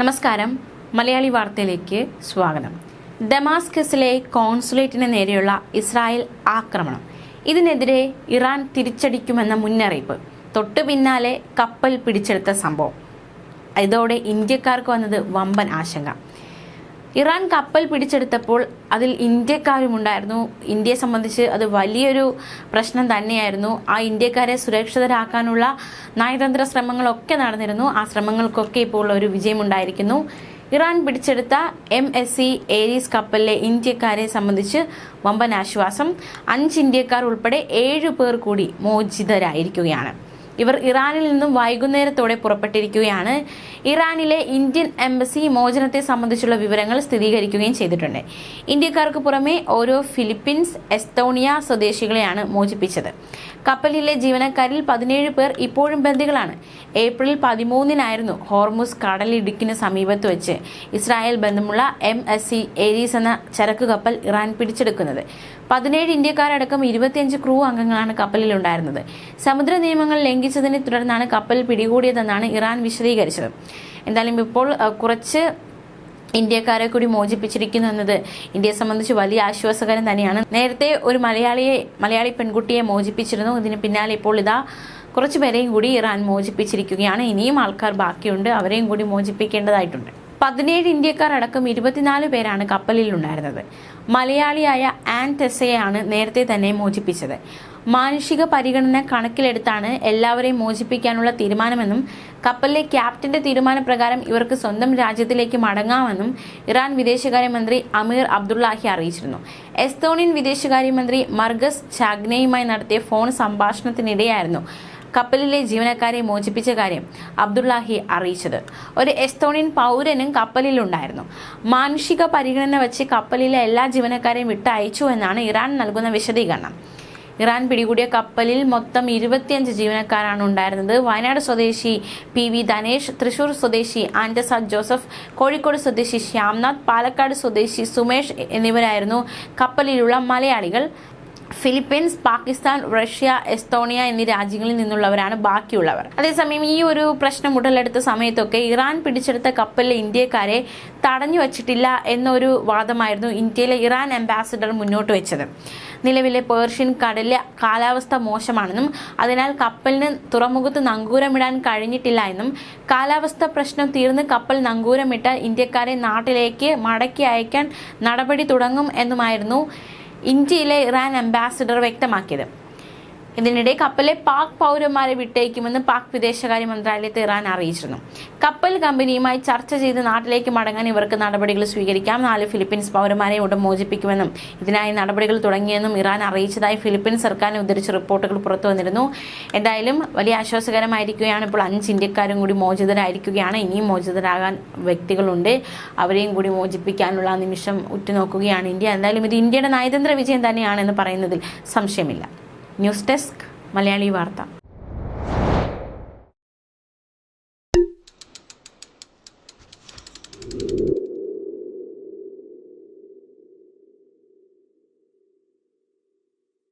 നമസ്കാരം, മലയാളി വാർത്തയിലേക്ക് സ്വാഗതം. ഡമാസ്കസിലെ കോൺസുലേറ്റിന് നേരെയുള്ള ഇസ്രായേൽ ആക്രമണം, ഇതിനെതിരെ ഇറാൻ തിരിച്ചടിക്കുമെന്ന മുന്നറിയിപ്പ്. തൊട്ടു പിന്നാലെ കപ്പൽ പിടിച്ചെടുത്ത സംഭവം. ഇതോടെ ഇന്ത്യക്കാർക്ക് വന്നത് വമ്പൻ ആശങ്ക. ഇറാൻ കപ്പൽ പിടിച്ചെടുത്തപ്പോൾ അതിൽ ഇന്ത്യക്കാരുമുണ്ടായിരുന്നു. ഇന്ത്യയെ സംബന്ധിച്ച് അത് വലിയൊരു പ്രശ്നം തന്നെയായിരുന്നു. ആ ഇന്ത്യക്കാരെ സുരക്ഷിതരാക്കാനുള്ള നയതന്ത്ര ശ്രമങ്ങളൊക്കെ നടന്നിരുന്നു. ആ ശ്രമങ്ങൾക്കൊക്കെ ഇപ്പോൾ ഒരു വിജയമുണ്ടായിരിക്കുന്നു. ഇറാൻ പിടിച്ചെടുത്ത MSC ഏരീസ് കപ്പലിലെ ഇന്ത്യക്കാരെ സംബന്ധിച്ച് വമ്പൻ ആശ്വാസം. 5 ഇന്ത്യക്കാർ ഉൾപ്പെടെ 7 പേർ കൂടി മോചിതരായിരിക്കുകയാണ്. ഇവർ ഇറാനിൽ നിന്നും വൈകുന്നേരത്തോടെ പുറപ്പെട്ടിരിക്കുകയാണ്. ഇറാനിലെ ഇന്ത്യൻ എംബസി മോചനത്തെ സംബന്ധിച്ചുള്ള വിവരങ്ങൾ സ്ഥിരീകരിക്കുകയും ചെയ്തിട്ടുണ്ട്. ഇന്ത്യക്കാർക്ക് പുറമെ ഓരോ ഫിലിപ്പീൻസ്, എസ്തോണിയ സ്വദേശികളെയാണ് മോചിപ്പിച്ചത്. കപ്പലിലെ ജീവനക്കാരിൽ 17 പേർ ഇപ്പോഴും ബന്ദികളാണ്. ഏപ്രിൽ 13-നായിരുന്നു ഹോർമുസ് കടലിടുക്കിന് സമീപത്ത് വെച്ച് ഇസ്രായേൽ ബന്ധമുള്ള MSC ഏരീസ് എന്ന ചരക്ക് കപ്പൽ ഇറാൻ പിടിച്ചെടുക്കുന്നത്. 17 ഇന്ത്യക്കാരടക്കം 25 ക്രൂ അംഗങ്ങളാണ് കപ്പലിലുണ്ടായിരുന്നത്. സമുദ്ര നിയമങ്ങൾ ലംഘിച്ചതിനെ തുടർന്നാണ് കപ്പൽ പിടികൂടിയതെന്നാണ് ഇറാൻ വിശദീകരിച്ചത്. എന്തായാലും ഇപ്പോൾ കുറച്ച് ഇന്ത്യക്കാരെ കൂടി മോചിപ്പിച്ചിരിക്കുന്നു എന്നത് ഇന്ത്യയെ സംബന്ധിച്ച് വലിയ ആശ്വാസകരം തന്നെയാണ്. നേരത്തെ ഒരു മലയാളി പെൺകുട്ടിയെ മോചിപ്പിച്ചിരുന്നു. ഇതിന് പിന്നാലെ ഇപ്പോൾ ഇതാ കുറച്ചു പേരെയും കൂടി ഇറാൻ മോചിപ്പിച്ചിരിക്കുകയാണ്. ഇനിയും ആൾക്കാർ ബാക്കിയുണ്ട്, അവരെയും കൂടി മോചിപ്പിക്കേണ്ടതായിട്ടുണ്ട്. 17 ഇന്ത്യക്കാർ അടക്കം 24 പേരാണ് കപ്പലിലുണ്ടായിരുന്നത്. മലയാളിയായ ആൻ ടെസയെയാണ് നേരത്തെ തന്നെ മോചിപ്പിച്ചത്. മാനുഷിക പരിഗണന കണക്കിലെടുത്താണ് എല്ലാവരെയും മോചിപ്പിക്കാനുള്ള തീരുമാനമെന്നും കപ്പലിലെ ക്യാപ്റ്റന്റെ തീരുമാനപ്രകാരം ഇവർക്ക് സ്വന്തം രാജ്യത്തിലേക്ക് മടങ്ങാമെന്നും ഇറാൻ വിദേശകാര്യമന്ത്രി അമീർ അബ്ദുള്ളാഹി അറിയിച്ചിരുന്നു. എസ്തോണിയൻ വിദേശകാര്യമന്ത്രി മർഗസ് ചാഗ്നയുമായി നടത്തിയ ഫോൺ സംഭാഷണത്തിനിടെയായിരുന്നു കപ്പലിലെ ജീവനക്കാരെ മോചിപ്പിച്ച കാര്യം അബ്ദുള്ളാഹി അറിയിച്ചത്. ഒരു എസ്തോണിയൻ പൗരനും കപ്പലിലുണ്ടായിരുന്നു. മാനുഷിക പരിഗണന വെച്ച് കപ്പലിലെ എല്ലാ ജീവനക്കാരെയും വിട്ടയച്ചു എന്നാണ് ഇറാൻ നൽകുന്ന വിശദീകരണം. ഇറാൻ പിടികൂടിയ കപ്പലിൽ മൊത്തം 25 ജീവനക്കാരാണ് ഉണ്ടായിരുന്നത്. വയനാട് സ്വദേശി PV ധനേഷ്, തൃശൂർ സ്വദേശി ആൻഡസ ജോസഫ്, കോഴിക്കോട് സ്വദേശി ശ്യാംനാഥ്, പാലക്കാട് സ്വദേശി സുമേഷ് എന്നിവരായിരുന്നു കപ്പലിലുള്ള മലയാളികൾ. ഫിലിപ്പീൻസ്, പാകിസ്ഥാൻ, റഷ്യ, എസ്തോണിയ എന്നീ രാജ്യങ്ങളിൽ നിന്നുള്ളവരാണ് ബാക്കിയുള്ളവർ. അതേസമയം ഈ ഒരു പ്രശ്നം ഉടലെടുത്ത സമയത്തൊക്കെ ഇറാൻ പിടിച്ചെടുത്ത കപ്പലിലെ ഇന്ത്യക്കാരെ തടഞ്ഞു വച്ചിട്ടില്ല എന്നൊരു വാദമായിരുന്നു ഇന്ത്യയിലെ ഇറാൻ അംബാസിഡർ മുന്നോട്ട് വെച്ചത്. നിലവിലെ പേർഷ്യൻ കടലിലെ കാലാവസ്ഥ മോശമാണെന്നും അതിനാൽ കപ്പലിന് തുറമുഖത്ത് നങ്കൂരമിടാൻ കഴിഞ്ഞിട്ടില്ല എന്നും കാലാവസ്ഥ പ്രശ്നം തീർന്ന് കപ്പൽ നങ്കൂരമിട്ടാൽ ഇന്ത്യക്കാരെ നാട്ടിലേക്ക് മടക്കി അയക്കാൻ നടപടി തുടങ്ങും എന്നുമായിരുന്നു ഇന്ത്യയിലെ ഇറാൻ അംബാസിഡർ വ്യക്തമാക്കിയത്. ഇതിനിടെ കപ്പലിലെ പാക് പൗരന്മാരെ വിട്ടയക്കുമെന്ന് പാക് വിദേശകാര്യ മന്ത്രാലയത്തെ ഇറാൻ അറിയിച്ചിരുന്നു. കപ്പൽ കമ്പനിയുമായി ചർച്ച ചെയ്ത് നാട്ടിലേക്ക് മടങ്ങാൻ ഇവർക്ക് നടപടികൾ സ്വീകരിക്കാം. 4 ഫിലിപ്പീൻസ് പൗരന്മാരെ ഉടൻ മോചിപ്പിക്കുമെന്നും ഇതിനായി നടപടികൾ തുടങ്ങിയെന്നും ഇറാൻ അറിയിച്ചതായി ഫിലിപ്പീൻസ് സർക്കാരിനെ ഉദ്ധരിച്ച് റിപ്പോർട്ടുകൾ പുറത്തു വന്നിരുന്നു. എന്തായാലും വലിയ ആശ്വാസകരമായിരിക്കുകയാണ്. ഇപ്പോൾ 5 ഇന്ത്യക്കാരും കൂടി മോചിതരായിരിക്കുകയാണ്. ഇനിയും മോചിതരാകാൻ വ്യക്തികളുണ്ട്. അവരെയും കൂടി മോചിപ്പിക്കാനുള്ള നിമിഷം ഉറ്റുനോക്കുകയാണ് ഇന്ത്യ. എന്തായാലും ഇത് ഇന്ത്യയുടെ നയതന്ത്ര വിജയം തന്നെയാണെന്ന് പറയുന്നതിൽ സംശയമില്ല. ന്യൂസ് ഡെസ്ക്, മലയാളി വാർത്ത.